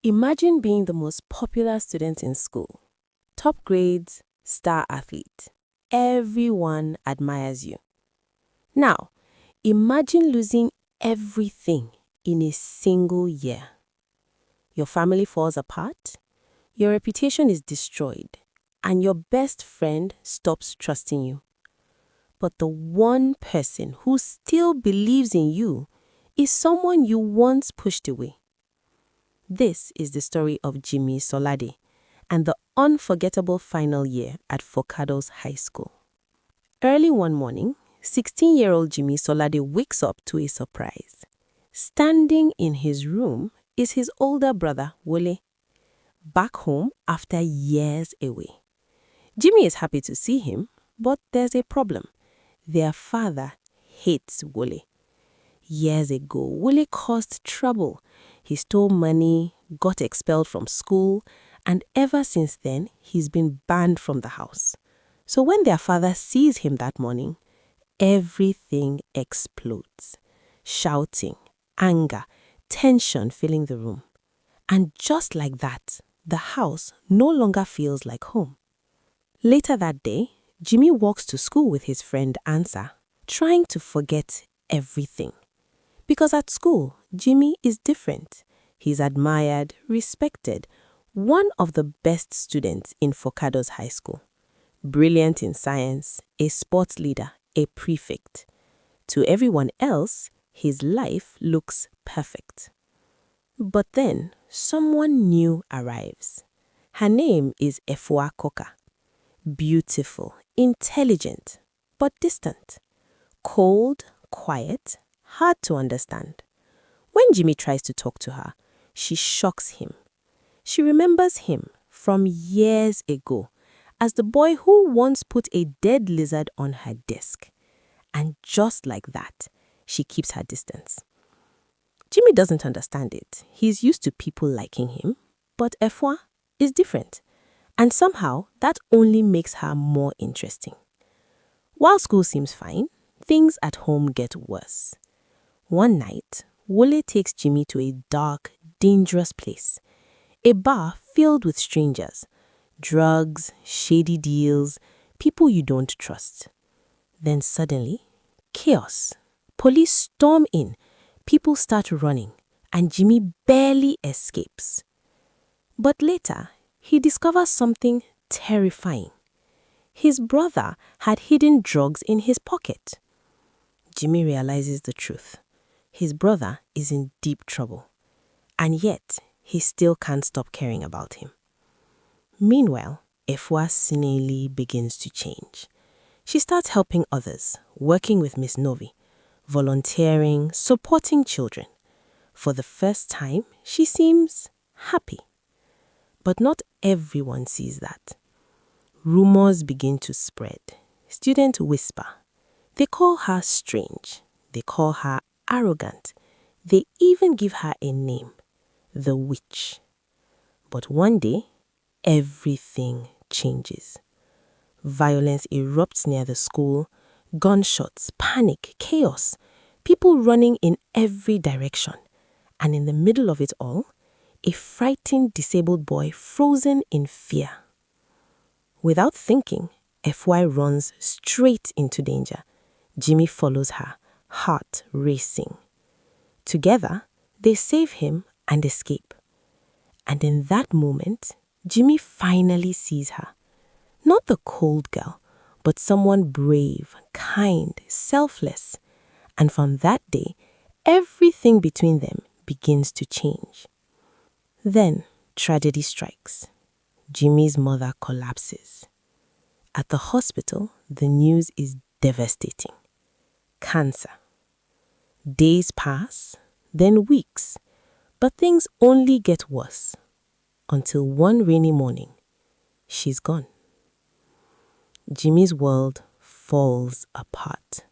Imagine being the most popular student in school. Top grades, star athlete. Everyone admires you. Now, imagine losing everything in a single year. Your family falls apart, your reputation is destroyed, and your best friend stops trusting you. But the one person who still believes in you is someone you once pushed away. This is the story of Jimi Solade and the unforgettable final year at Forcados High School. Early one morning, 16-year-old Jimi Solade wakes up to a surprise. Standing in his room is his older brother, Wole, back home after years away. Jimi is happy to see him, but there's a problem. Their father hates Wole. Years ago, Wole caused trouble. He stole money, got expelled from school, and ever since then, he's been banned from the house. So when their father sees him that morning, everything explodes. Shouting, anger, tension filling the room. And just like that, the house no longer feels like home. Later that day, Jimi walks to school with his friend Ansa, trying to forget everything. Because at school, Jimi is different. He's admired, respected, one of the best students in Forcados High School. Brilliant in science, a sports leader, a prefect. To everyone else, his life looks perfect. But then, someone new arrives. Her name is Efua Koka. Beautiful, intelligent, but distant. Cold, quiet, hard to understand. When Jimi tries to talk to her, she shocks him. She remembers him from years ago as the boy who once put a dead lizard on her desk. And just like that, she keeps her distance. Jimi doesn't understand it. He's used to people liking him, but Efwa is different. And somehow, that only makes her more interesting. While school seems fine, things at home get worse. One night, Wole takes Jimi to a dark, dangerous place. A bar filled with strangers. Drugs, shady deals, people you don't trust. Then suddenly, chaos. Police storm in, people start running, and Jimi barely escapes. But later, he discovers something terrifying. His brother had hidden drugs in his pocket. Jimi realizes the truth. His brother is in deep trouble, and yet he still can't stop caring about him. Meanwhile, Efwa snailly begins to change. She starts helping others, working with Miss Novi, volunteering, supporting children. For the first time, she seems happy. But not everyone sees that. Rumors begin to spread. Students whisper. They call her strange. They call her arrogant. They even give her a name, the witch. But one day, everything changes. Violence erupts near the school, gunshots, panic, chaos, people running in every direction. And in the middle of it all, a frightened disabled boy frozen in fear. Without thinking, FY runs straight into danger. Jimi follows her, heart racing. Together, they save him and escape. And in that moment, Jimi finally sees her. Not the cold girl, but someone brave, kind, selfless. And from that day, everything between them begins to change. Then, tragedy strikes. Jimi's mother collapses. At the hospital, the news is devastating. Cancer. Days pass, then weeks, but things only get worse. Until one rainy morning, she's gone. Jimi's world falls apart.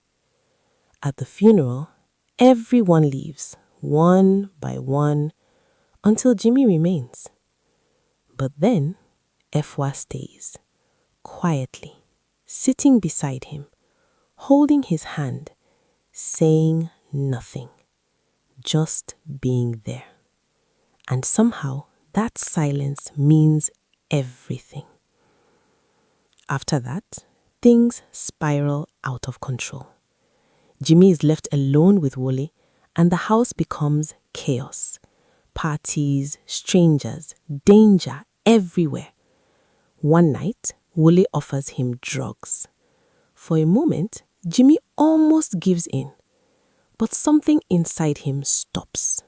At the funeral, everyone leaves, one by one, until Jimi remains. But then, Efwa stays, quietly, sitting beside him, holding his hand, saying nothing, just being there. And somehow, that silence means everything. After that, things spiral out of control. Jimi is left alone with Wole, and the house becomes chaos. Parties, strangers, danger everywhere. One night, Wole offers him drugs. For a moment, Jimi almost gives in, but something inside him stops.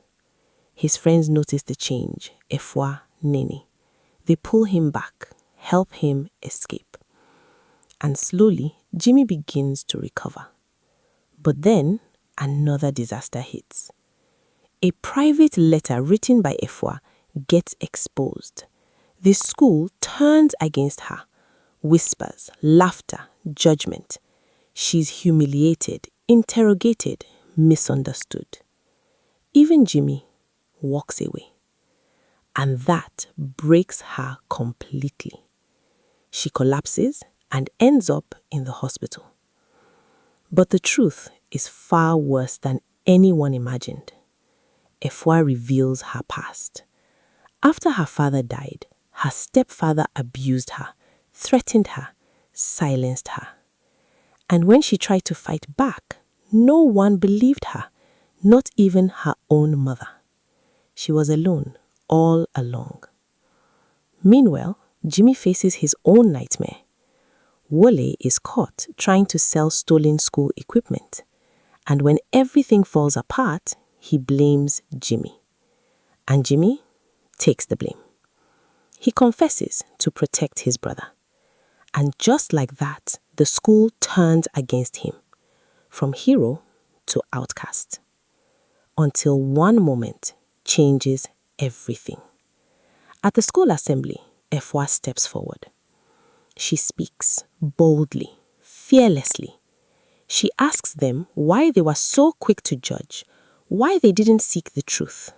His friends notice the change, Efwa, Nene. They pull him back, help him escape. And slowly, Jimi begins to recover. But then, another disaster hits. A private letter written by Efwa gets exposed. The school turns against her. Whispers, laughter, judgment. She's humiliated, interrogated, misunderstood. Even Jimi walks away. And that breaks her completely. She collapses and ends up in the hospital. But the truth is far worse than anyone imagined. Efwa reveals her past. After her father died, her stepfather abused her, threatened her, silenced her. And when she tried to fight back, no one believed her, not even her own mother. She was alone, all along. Meanwhile, Jimi faces his own nightmare. Wole is caught trying to sell stolen school equipment. And when everything falls apart, he blames Jimi. And Jimi takes the blame. He confesses to protect his brother. And just like that, the school turns against him, from hero to outcast. Until one moment changes everything. At the school assembly, Efwa steps forward. She speaks boldly, fearlessly. She asks them why they were so quick to judge, why they didn't seek the truth.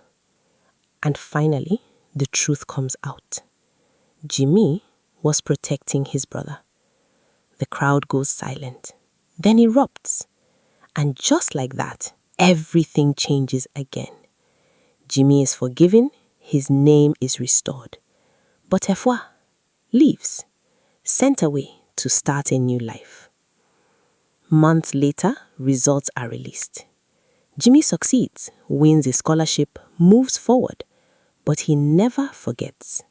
And finally, the truth comes out. Jimi was protecting his brother. The crowd goes silent, then erupts. And just like that, everything changes again. Jimi is forgiven, his name is restored. But Efwa leaves, sent away to start a new life. Months later, results are released. Jimi succeeds, wins a scholarship, moves forward, but he never forgets.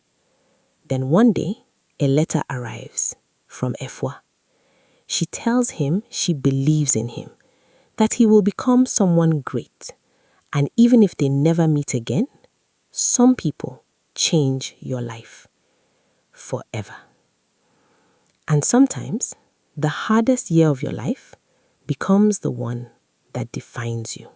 Then one day, a letter arrives from Efwa. She tells him she believes in him, that he will become someone great. And even if they never meet again, some people change your life forever. And sometimes, the hardest year of your life becomes the one that defines you.